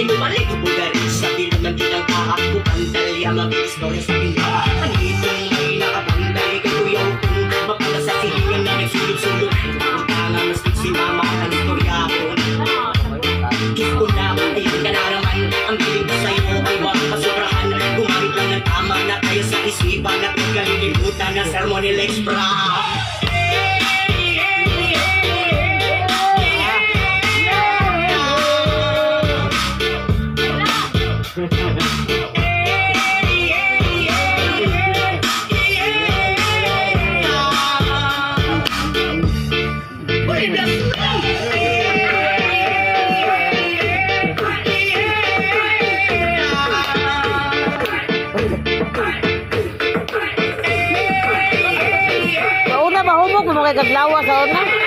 mo balik bugarin sa bilog ng ginang kahapon pandalya mag-istorya sa pinaka anitong may nakapandali kay kuyaw kung mapala sa silingan na nagsulog-sulog tanga mas sinama ang istorya ko gusto na ayun ka na naman ang piling ko sa'yo ay wag pasobrahan gumamit lang ng tama na tayo sa isipan at huwag kalilimutan na Sermonil Extra. Sa una, mahubog mo kay kaglawa sa una.